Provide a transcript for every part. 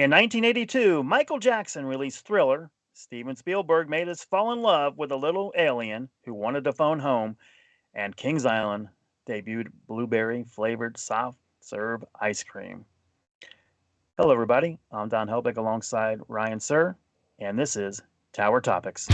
In 1982, Michael Jackson released Thriller. Steven Spielberg made us fall in love with a little alien who wanted to phone home, and Kings Island debuted blueberry flavored soft serve ice cream. Hello, everybody. I'm Don Helbig alongside Ryan Sir, and this is Tower Topics.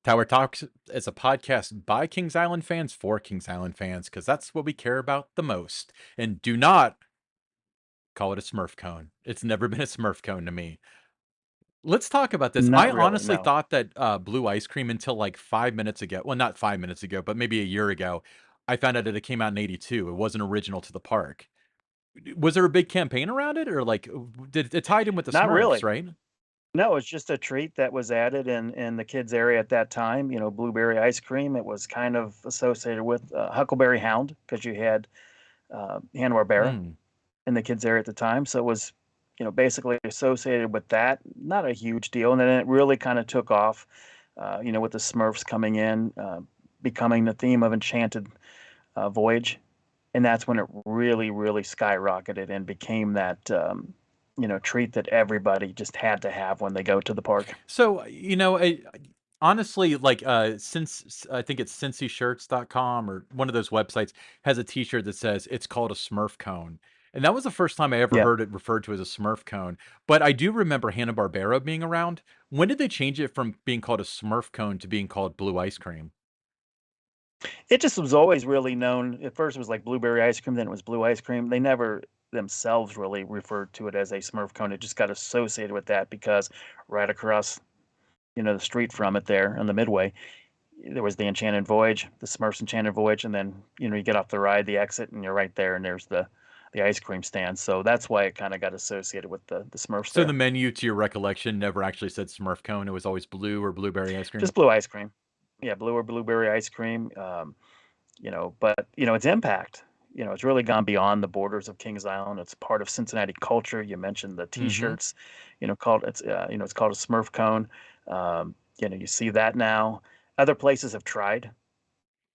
Tower Talks is a podcast by Kings Island fans for Kings Island fans because that's what we care about the most. And do not call it a Smurf cone. It's never been a Smurf cone to me. Let's talk about this. I Not really, honestly no. thought that blue ice cream until like 5 minutes ago. Well, not 5 minutes ago, but maybe a year ago. I found out that it came out in '82. It wasn't original to the park. Was there a big campaign around it, or like did it tied in with the Not Smurfs? really. Right? No, it's just a treat that was added in the kids' area at that time. Blueberry ice cream. It was kind of associated with Huckleberry Hound because you had Hanna-Barbera Mm. in the kids' area at the time. So it was, basically associated with that. Not a huge deal. And then it really kind of took off, with the Smurfs coming in, becoming the theme of Enchanted Voyage. And that's when it really, really skyrocketed and became that, treat that everybody just had to have when they go to the park. So, honestly, like, since I think it's cincyshirts.com or one of those websites has a t-shirt that says it's called a Smurf cone. And that was the first time I ever Yeah. heard it referred to as a Smurf cone. But I do remember Hanna-Barbera being around. When did they change it from being called a Smurf cone to being called blue ice cream? It just was always really known. At first, it was like blueberry ice cream, then it was blue ice cream. They never themselves really referred to it as a Smurf cone. It just got associated with that because right across, the street from it there on the Midway, there was the Enchanted Voyage, the Smurfs Enchanted Voyage, and then you get off the ride, the exit, and you're right there, and there's the ice cream stand. So that's why it kind of got associated with the Smurfs So the there. menu, to your recollection, never actually said Smurf cone. It was always blue or blueberry ice cream. Just blue ice cream. Yeah, blue or blueberry ice cream. But its impact, it's really gone beyond the borders of Kings Island. It's part of Cincinnati culture. You mentioned the Mm-hmm. T-shirts, it's called a Smurf cone. You see that now. Other places have tried,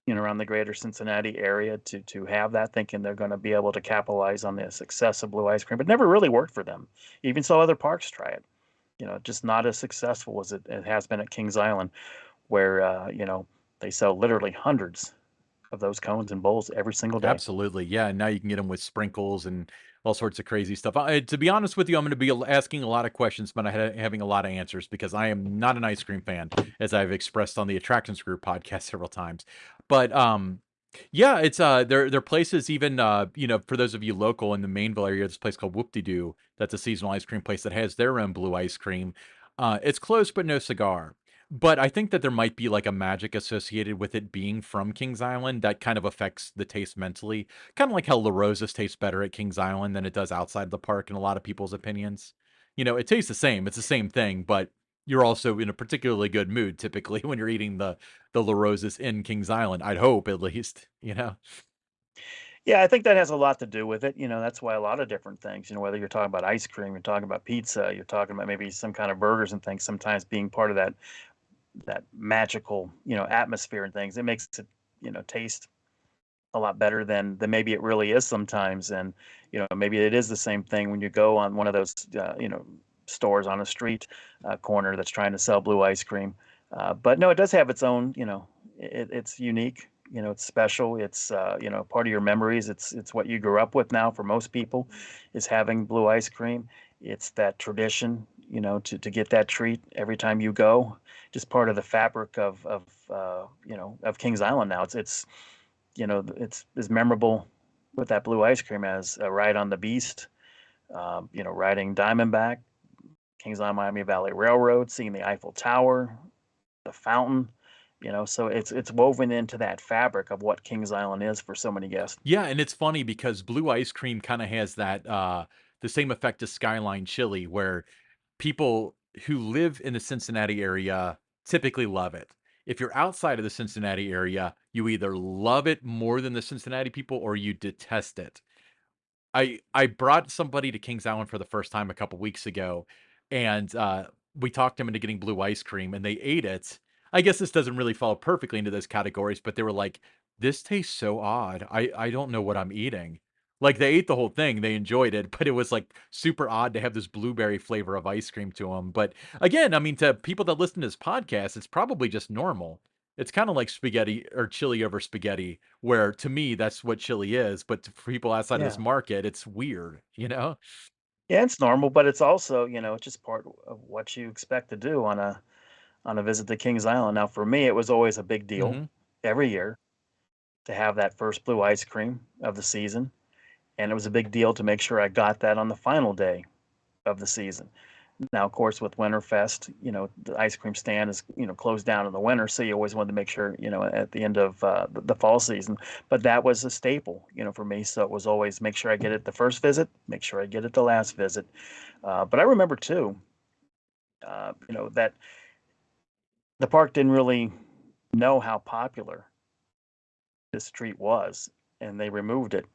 around the greater Cincinnati area to have that, thinking they're going to be able to capitalize on the success of blue ice cream, but never really worked for them. You even saw other parks try it. Just not as successful as it has been at Kings Island, where they sell literally hundreds of those cones and bowls every single day. Absolutely, yeah, and now you can get them with sprinkles and all sorts of crazy stuff. To be honest with you, I'm gonna be asking a lot of questions, but having a lot of answers because I am not an ice cream fan, as I've expressed on the Attractions Group podcast several times. But, yeah, it's, there are places even, for those of you local in the Mainville area, there's a place called Whoop-de-Doo that's a seasonal ice cream place that has their own blue ice cream. It's close but no cigar. But I think that there might be, like, a magic associated with it being from Kings Island that kind of affects the taste mentally, kinda like how La Rosa's tastes better at Kings Island than it does outside the park in a lot of people's opinions. It tastes the same, it's the same thing, but you're also in a particularly good mood typically when you're eating the La Rosa's in Kings Island, I'd hope at least, you know? Yeah, I think that has a lot to do with it. That's why a lot of different things, whether you're talking about ice cream, you're talking about pizza, you're talking about maybe some kind of burgers and things, sometimes being part of that magical, atmosphere and things, it makes it, taste a lot better than maybe it really is sometimes. And maybe it is the same thing when you go on one of those stores on a street corner that's trying to sell blue ice cream. But no, it does have its own, it's unique. It's special. It's part of your memories. It's what you grew up with now for most people, is having blue ice cream. It's that tradition, to get that treat every time you go. Just part of the fabric of Kings Island now. It's as memorable with that blue ice cream as a ride on the Beast, riding Diamondback, Kings Island Miami Valley Railroad, seeing the Eiffel Tower, the fountain. So it's woven into that fabric of what Kings Island is for so many guests. Yeah, and it's funny because blue ice cream kinda has that, the same effect as Skyline chili where people who live in the Cincinnati area typically love it. If you're outside of the Cincinnati area, you either love it more than the Cincinnati people or you detest it. I brought somebody to Kings Island for the first time a couple weeks ago, and, we talked them into getting blue ice cream, and they ate it. I guess this doesn't really fall perfectly into those categories, but they were like, "This tastes so odd. I don't know what I'm eating." Like, they ate the whole thing, they enjoyed it, but it was, like, super odd to have this blueberry flavor of ice cream to them. But, again, I mean, to people that listen to this podcast, it's probably just normal. It's kinda like spaghetti or chili over spaghetti, where to me, that's what chili is, but for people outside of this Yeah. market, it's weird, you know? Yeah, it's normal, but it's also, it's just part of what you expect to do on a visit to Kings Island. Now, for me, it was always a big deal Mhm. every year to have that first blue ice cream of the season, and it was a big deal to make sure I got that on the final day of the season. Now, of course, with Winterfest, the ice cream stand is, closed down in the winter, so you always wanted to make sure, at the end of the fall season. But that was a staple, for me. So it was always make sure I get it the first visit, make sure I get it the last visit. But I remember too, that the park didn't really know how popular this treat was, and they removed it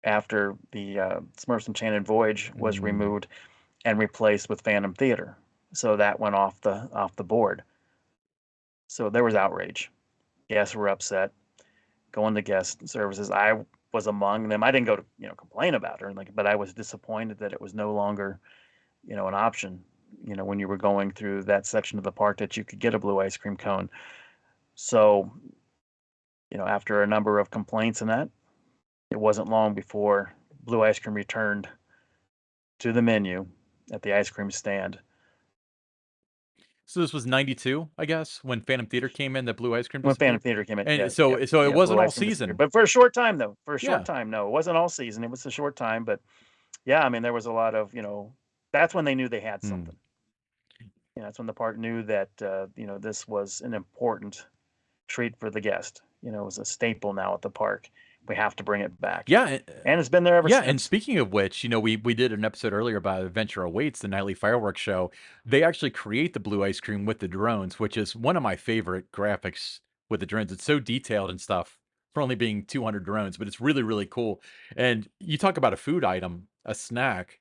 after the Smurfs Enchanted Voyage was Mm. removed and replaced with Phantom Theater. So that went off the board. So there was outrage. Guests were upset. Going to guest services, I was among them. I didn't go to complain about her, like, but I was disappointed that it was no longer an option. When you were going through that section of the park that you could get a blue ice cream cone. So after a number of complaints and that, it wasn't long before blue ice cream returned to the menu at the ice cream stand. So this was '92, I guess, when Phantom Theater came in, that blue ice cream When Phantom disappeared? Theater came in, And yeah, so yep, so it yeah, blue wasn't all ice cream disappeared, season. but for a short time though. For a short Yeah. time, no, it wasn't all season. It was a short time, but yeah, I mean, there was a lot of that's when they knew they had Hmm. something. That's when the park knew that this was an important treat for the guest. It was a staple now at the park. We have to bring it back, Yeah, and it's been there ever yeah, and since. speaking of which, we did an episode earlier about Adventure Awaits, the nightly fireworks show. They actually create the blue ice cream with the drones, which is one of my favorite graphics with the drones. It's so detailed and stuff for only being 200 drones, but it's really, really cool. And you talk about a food item, a snack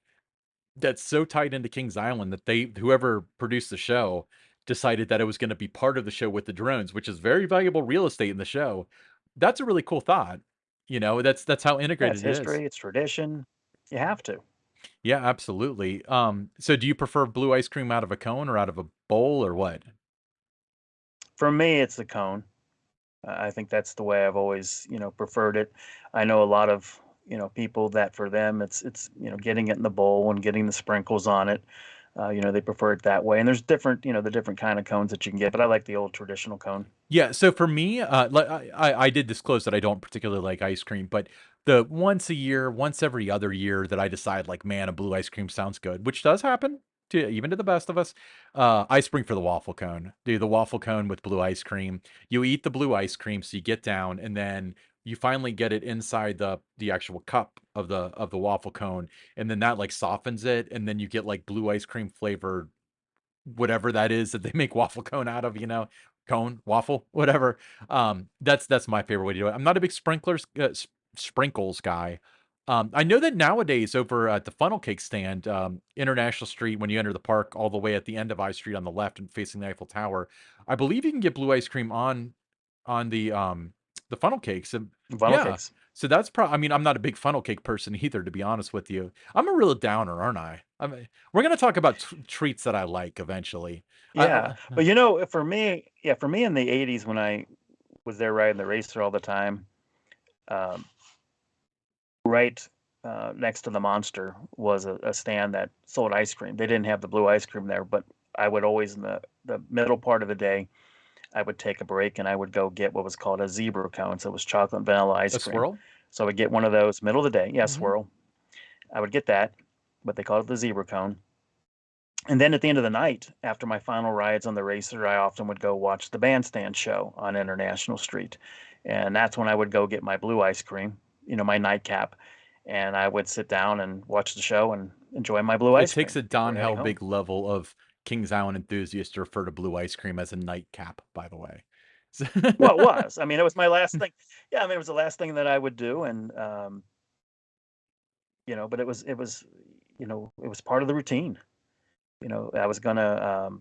that's so tied into Kings Island that whoever produced the show decided that it was going to be part of the show with the drones, which is very valuable real estate in the show. That's a really cool thought. That's how Yeah, it's integrated it is. history, it's tradition. You have to. Yeah, absolutely. So do you prefer blue ice cream out of a cone or out of a bowl or what? For me, it's the cone. I think that's the way I've always, preferred it. I know a lot of, people that for them it's getting it in the bowl and getting the sprinkles on it. They prefer it that way. And there's different, the different kind of cones that you can get, but I like the old traditional cone. Yeah, so for me, like I did disclose that I don't particularly like ice cream, but the once a year, once every other year that I decide like, man, a blue ice cream sounds good, which does happen to even to the best of us, I spring for the waffle cone. Do the waffle cone with blue ice cream. You eat the blue ice cream, so you get down, and then you finally get it inside the actual cup of the waffle cone, and then that like softens it, and then you get like blue ice cream flavored whatever that is that they make waffle cone out of, cone, waffle, whatever. That's my favorite way to do it. I'm not a big sprinkles guy. I know that nowadays over at the funnel cake stand, International Street, when you enter the park, all the way at the end of I Street on the left and facing the Eiffel Tower, I believe you can get blue ice cream on the funnel cakes. And Funnel yeah, cakes. so that's probably. I mean, I'm not a big funnel cake person either, to be honest with you. I'm a real downer, aren't I? We're gonna talk about treats that I like eventually. Yeah. But for me in the 80s when I was there riding the racer all the time, um, right next to the Monster was a stand that sold ice cream. They didn't have the blue ice cream there, but I would always in the middle part of the day, I would take a break and I would go get what was called a zebra cone. So it was chocolate and vanilla ice A cream. swirl? So I would get one of those middle of the day. Yeah, Mhm. swirl. I would get that, but they called it the zebra cone. And then at the end of the night, after my final rides on the racer, I often would go watch the bandstand show on International Street. And that's when I would go get my blue ice cream, my nightcap, and I would sit down and watch the show and enjoy my blue It ice takes cream a before Don heading Helbig home. level of Kings Island enthusiast to refer to blue ice cream as a nightcap, by the way. So Well, it was. I mean, it was my last thing. Yeah, I mean, it was the last thing that I would do, and but it was part of the routine. I was gonna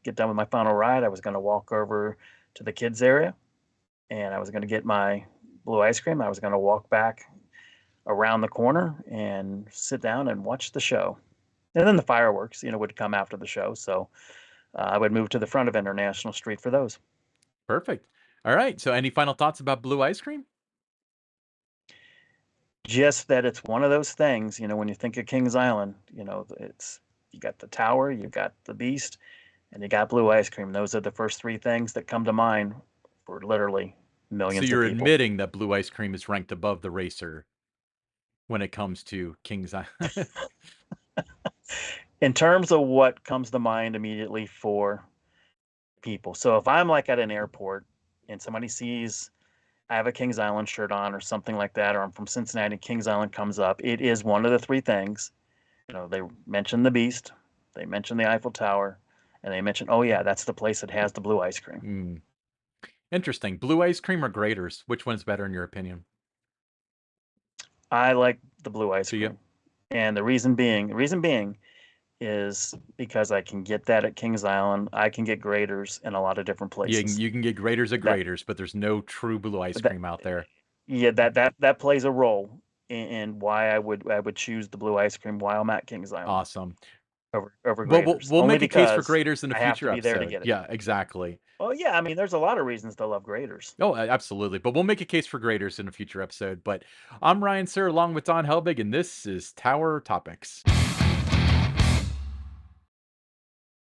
get done with my final ride. I was gonna walk over to the kids area, and I was gonna get my blue ice cream. I was gonna walk back around the corner and sit down and watch the show. And then the fireworks, would come after the show. So I would move to the front of International Street for those. Perfect. All right. So, any final thoughts about blue ice cream? Just that it's one of those things, when you think of Kings Island, it's you got the tower, you got the beast, and you got blue ice cream. Those are the first three things that come to mind for literally So, millions of you're people. admitting that blue ice cream is ranked above the racer when it comes to King's Island. In terms of what comes to mind immediately for people. So if I'm like at an airport and somebody sees I have a Kings Island shirt on or something like that, or I'm from Cincinnati, Kings Island comes up, it is one of the three things. They mention the Beast, they mention the Eiffel Tower, and they mention, oh yeah, that's the place that has the blue ice cream. Hmm. Interesting. Blue ice cream or Graders? Which one's better in your opinion? I like the blue ice Do you? cream. And the reason being is because I can get that at Kings Island. I can get graders in a lot of different places. You can get Graders of That Graders, but there's no true blue ice that cream out there. yeah, that plays a role in why I would choose the blue ice cream while I'm at Kings Island Awesome. over Well, we'll graders. we'll Only make a case for because Graders in a I have future to be there to episode. get it. Yeah, exactly. Oh yeah, I mean, there's a lot of reasons to love graders. Oh, absolutely. But we'll make a case for Graders in a future episode. But I'm Ryan Sir, along with Don Helbig, and this is Tower Topics.